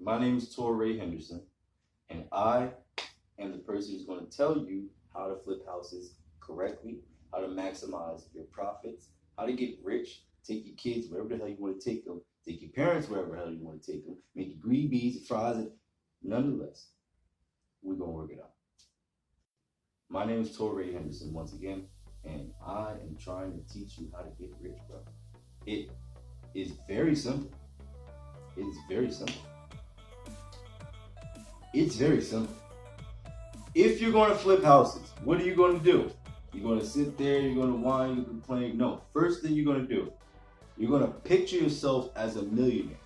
My name is Touré Henderson, and I am the person who's going to tell you how to flip houses correctly, how to maximize your profits, how to get rich, take your kids wherever the hell you want to take them, take your parents wherever the hell you want to take them, make your green beans and fries, and nonetheless, we're going to work it out. My name is Touré Henderson once again, and I am trying to teach you how to get rich, bro. It is very simple. It is very simple. It's very simple. If you're going to flip houses, what are you going to do? You're going to sit there, you're going to whine, you complain. No, first thing you're going to do, you're going to picture yourself as a millionaire.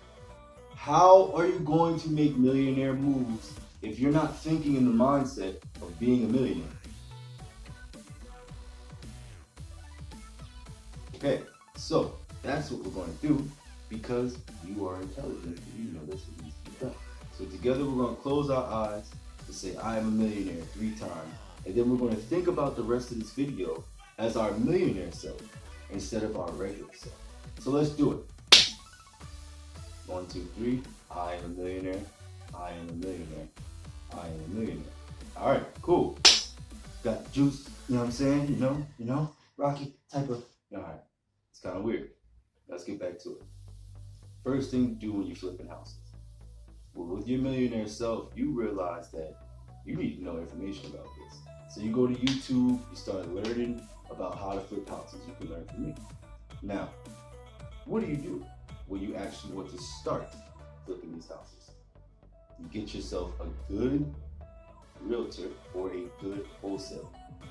How are you going to make millionaire moves if you're not thinking in the mindset of being a millionaire? Okay, so that's what we're going to do because you are intelligent and you know that's what needs to be done. So together we're going to close our eyes and say, I am a millionaire 3 times. And then we're going to think about the rest of this video as our millionaire self instead of our regular self. So let's do it. 1, 2, 3. I am a millionaire. I am a millionaire. I am a millionaire. All right, cool. Got the juice, you know what I'm saying? You know, Rocky type of, all right. It's kind of weird. Let's get back to it. First thing to do when you're flipping houses. Well, with your millionaire self, you realize that you need to know information about this. So you go to YouTube, you start learning about how to flip houses. You can learn from me. Now, what do when you actually want to start flipping these houses? You get yourself a good realtor or a good wholesaler.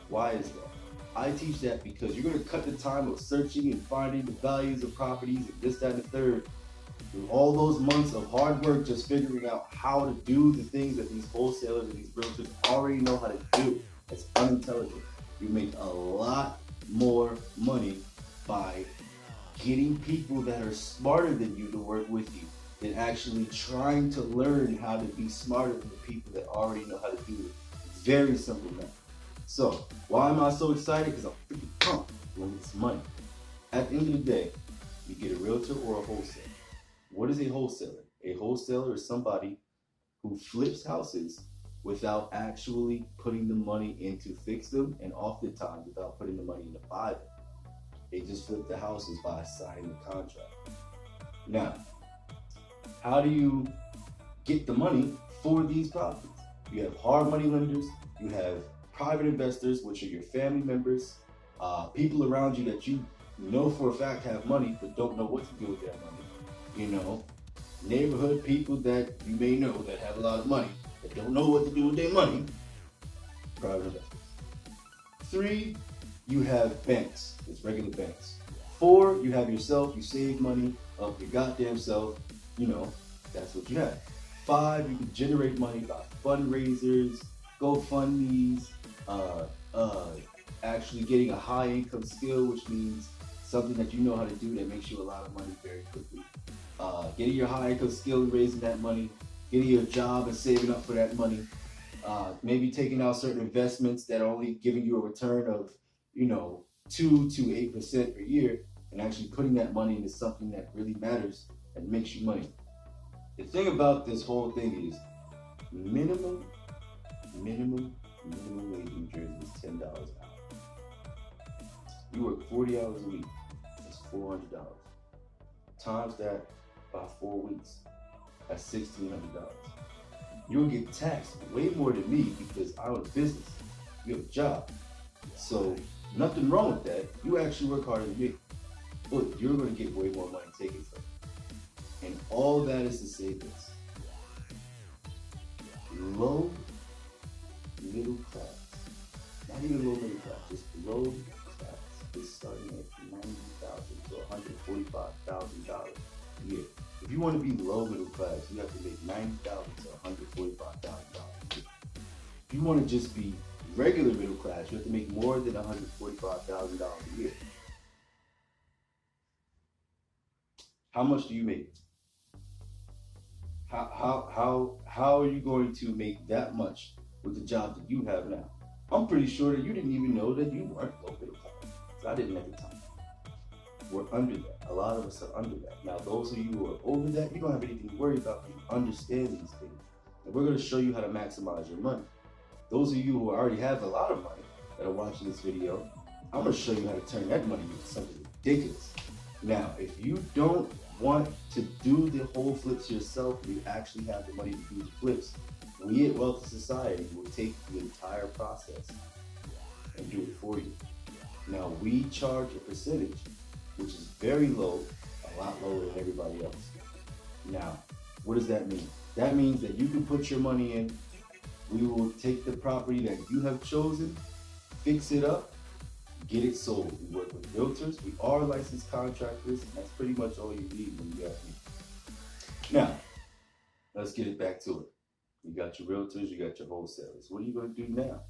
Why is that? I teach that because you're going to cut the time of searching and finding the values of properties and this, that, and the third. Through all those months of hard work just figuring out how to do the things that these wholesalers and these realtors already know how to do. It's unintelligent. You make a lot more money by getting people that are smarter than you to work with you than actually trying to learn how to be smarter than the people that already know how to do it. Very simple math. So, why am I so excited? Because I'm freaking pumped. I'm gonna get some money. At the end of the day, you get a realtor or a wholesaler. What is a wholesaler? A wholesaler is somebody who flips houses without actually putting the money in to fix them, and oftentimes without putting the money in to buy them. They just flip the houses by signing the contract. Now, how do you get the money for these properties? You have hard money lenders, you have private investors, which are your family members, people around you that you know for a fact have money but don't know what to do with their money. You know, neighborhood people that you may know that have a lot of money that don't know what to do with their money. Private investors. 3, you have banks. It's regular banks. 4, you have yourself. You save money up your goddamn self. You know, that's what you have. 5, you can generate money by fundraisers, GoFundMes, actually getting a high income skill, which means something that you know how to do that makes you a lot of money very quickly. Getting your high income skill and raising that money, getting your job and saving up for that money, maybe taking out certain investments that are only giving you a return of, 2 to 8% per year, and actually putting that money into something that really matters and makes you money. The thing about this whole thing is minimum wage in New Jersey is $10 an hour. You work 40 hours a week, that's $400. Times that by 4 weeks, that's $1,600. You'll get taxed way more than me because I own a business. You have a job. So nothing wrong with that. You actually work harder than me. But you're going to get way more money taken from you. And all that is to say this. Low middle class, not even low middle class, just low middle class is starting at $90,000 to $145,000 a year. If you want to be low middle class, you have to make $90,000 to $145,000 a year. If you want to just be regular middle class, you have to make more than $145,000 a year. How much do you make? How are you going to make that much with the job that you have now? I'm pretty sure that you didn't even know that you weren't low middle class. I didn't at the time. We're under that. A lot of us are under that. Now, those of you who are over that, you don't have anything to worry about because you understand these things. And we're going to show you how to maximize your money. Those of you who already have a lot of money that are watching this video, I'm going to show you how to turn that money into something ridiculous. Now, if you don't want to do the whole flips yourself, you actually have the money to do the flips, we at Wealth of Society will take the entire process and do it for you. Now, we charge a percentage, which is very low, a lot lower than everybody else. Now, what does that mean? That means that you can put your money in, we will take the property that you have chosen, fix it up, get it sold. We work with realtors, we are licensed contractors, and that's pretty much all you need when you got me. Now, let's get it back to it. You got your realtors, you got your wholesalers. What are you going to do now?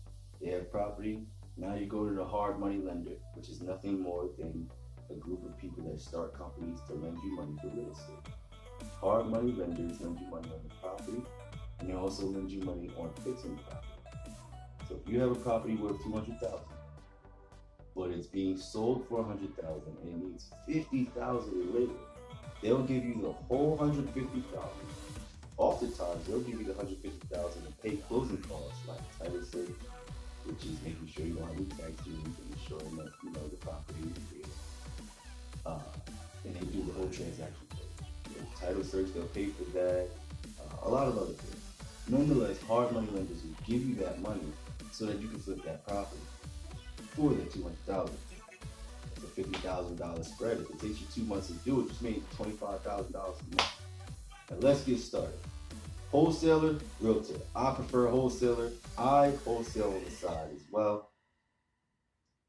They have property. Now you go to the hard money lender, which is nothing more than a group of people that start companies to lend you money for real estate. Hard money lenders lend you money on the property, and they also lend you money on fixing the property. So if you have a property worth $200,000, but it's being sold for $100,000 and it needs $50,000 in labor, they'll give you the whole $150,000. Oftentimes, they'll give you the $150,000 and pay closing costs like title search, which is making sure you don't have any tax dues and ensuring that you know the property is real. And they do the whole transaction for you. The title search, they'll pay for that. A lot of other things. Nonetheless, hard money lenders will give you that money so that you can flip that property for the $200,000. It's a $50,000 spread. If it takes you 2 months to do it, just made $25,000 a month. Now let's get started. Wholesaler, realtor. I prefer wholesaler. I wholesale on the side as well.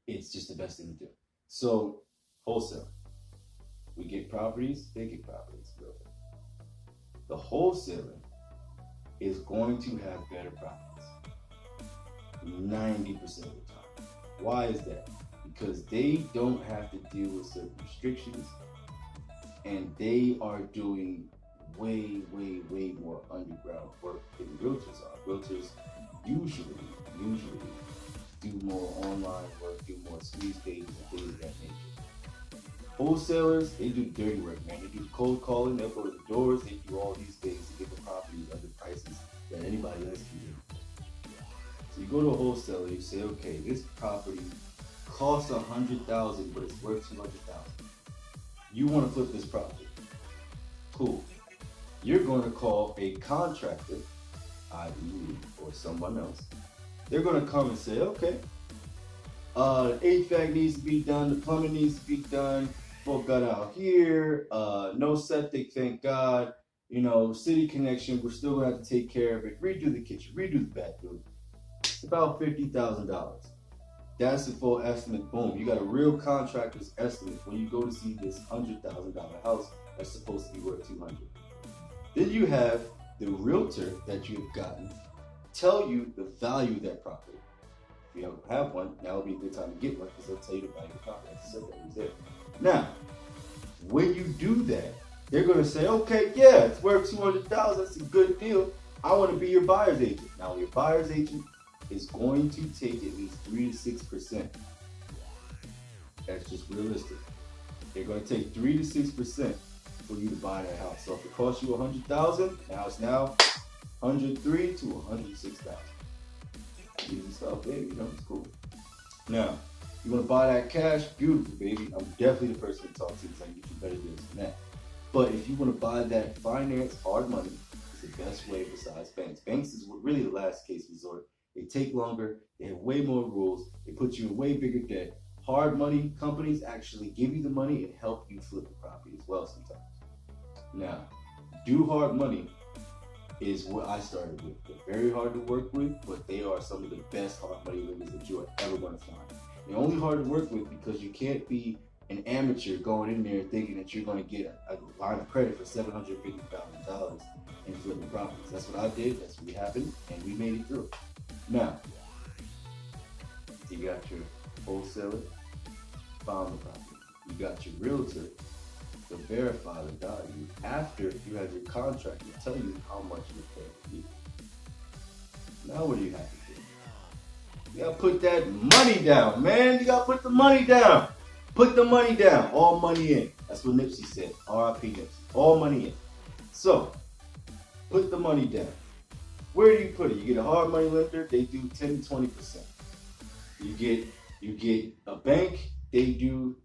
It's just the best thing to do. So, wholesaler. We get properties, they get properties. Realtor. The wholesaler is going to have better properties 90% of the time. Why is that? Because they don't have to deal with certain restrictions, and they are doing way more underground work than realtors are. Realtors usually do more online work, do more squeeze pages and things of that nature. Wholesalers, they do dirty work, man. They do cold calling, they'll go to the doors, they do all these things to get the properties at the prices that anybody else can do. So you go to a wholesaler, you say, okay, this property costs $100,000, but it's worth $200,000. You want to flip this property. Cool. You're going to call a contractor, i.e. me or someone else. They're going to come and say, okay, HVAC needs to be done, the plumbing needs to be done, full gut out here, no septic, thank God, you know, city connection, we're still going to have to take care of it, redo the kitchen, redo the bathroom. It's about $50,000. That's the full estimate, boom. You got a real contractor's estimate when you go to see this $100,000 house that's supposed to be worth $200,000. Then you have the realtor that you've gotten tell you the value of that property. If you don't have one, now would be a good time to get one because they'll tell you the value of the property. I said that was there. Now, when you do that, they're going to say, okay, yeah, it's worth $200,000. That's a good deal. I want to be your buyer's agent. Now, your buyer's agent is going to take at least 3 to 6%. That's just realistic. They're going to take 3 to 6% for you to buy that house. So if it costs you $100,000, now it's $103,000 to $106,000. Easy stuff, baby. You know, it's cool. Now, you want to buy that cash? Beautiful, baby. I'm definitely the person to talk to because I can get you better deals than that. But if you want to buy that finance, hard money, it's the best way besides banks. Banks is really the last case resort. They take longer. They have way more rules. They put you in way bigger debt. Hard money companies actually give you the money and help you flip the property as well sometimes. Now, do hard money is what I started with. They're very hard to work with, but they are some of the best hard money lenders that you are ever going to find. They're only hard to work with because you can't be an amateur going in there thinking that you're going to get a line of credit for $750,000 and flip the properties. That's what I did. That's what happened, and we made it through. Now, you got your wholesaler, found the property. You got your realtor to verify the value after you have your contractor tell you how much you're paying for you. Now what do you have to do? You gotta put that money down, man. You gotta put the money down. Put the money down, all money in. That's what Nipsey said. R.I.P. Nipsey. All money in. So, put the money down. Where do you put it? You get a hard money lender, they do 10 to 20%. You get a bank, they do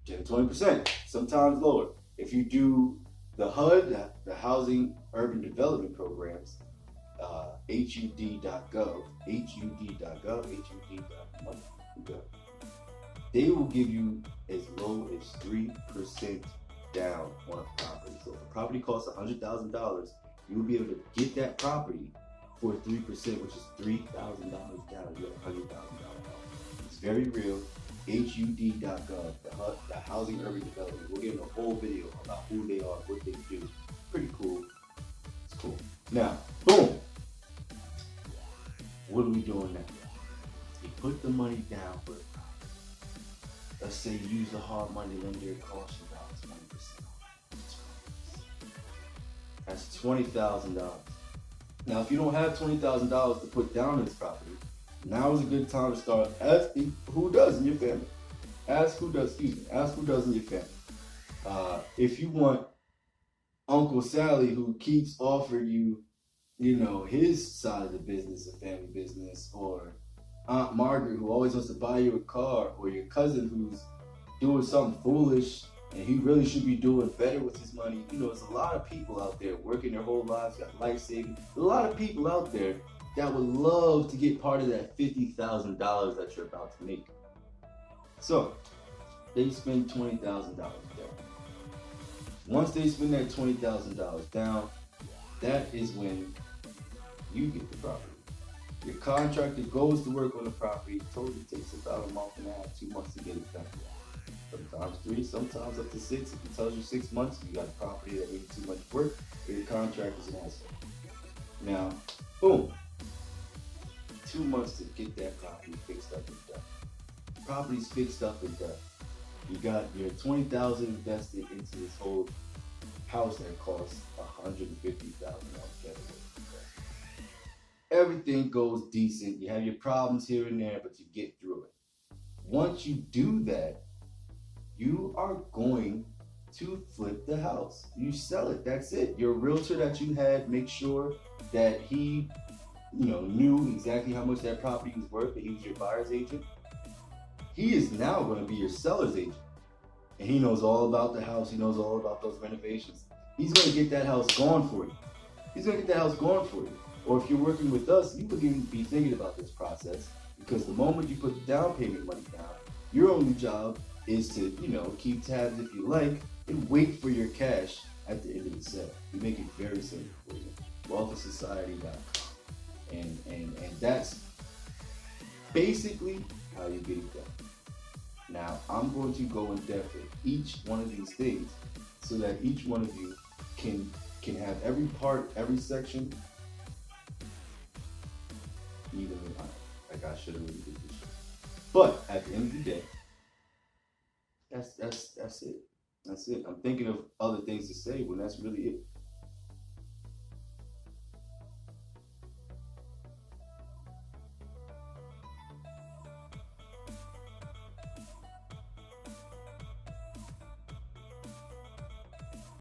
10 to 20%, sometimes lower. If you do the HUD, the Housing Urban Development Programs, HUD.gov, HUD.gov, they will give you as low as 3% down on a property. So if a property costs $100,000, you will be able to get that property for 3%, which is $3,000 down. You have $100,000 house. It's very real. HUD.gov, the Housing Urban Development. We'll give them a whole video about who they are, what they do. Pretty cool. It's cool. Now, boom. What are we doing now? You put the money down for the property. Let's say you use a hard money lender, it costs you about 20%. That's $20,000. Now, if you don't have $20,000 to put down in this property, now is a good time to start asking who does in your family. Ask who does in your family. If you want Uncle Sally, who keeps offering you, his side of the business, a family business, or Aunt Margaret, who always wants to buy you a car, or your cousin who's doing something foolish and he really should be doing better with his money. There's a lot of people out there working their whole lives, got life saving. A lot of people out there that would love to get part of that $50,000 that you're about to make. So they spend $20,000 down. Once they spend that $20,000 down, that is when you get the property. Your contractor goes to work on the property. Totally takes about a month and a half, 2 months to get it done. Sometimes 3, sometimes up to 6. If he tells you 6 months, you got a property that needs too much work, your contractor's an asshole. Now, boom. 2 months to get that property fixed up and done. Property's fixed up and done. You got your $20,000 invested into this whole house that costs $150,000. Everything goes decent. You have your problems here and there, but you get through it. Once you do that, you are going to flip the house. You sell it. That's it. Your realtor that you had, make sure that he, knew exactly how much that property was worth, that he was your buyer's agent. He is now going to be your seller's agent. And he knows all about the house. He knows all about those renovations. He's going to get that house gone for you. Or if you're working with us, you could even be thinking about this process, because the moment you put the down payment money down, your only job is to, keep tabs if you like and wait for your cash at the end of the sale. We make it very simple for you. wealthofsociety.com. And that's basically how you get it done. Now, I'm going to go in depth with each one of these things so that each one of you can have every part, every section evenly on it. Like I should have really did this shit. But at the end of the day, that's it. That's it. I'm thinking of other things to say when that's really it.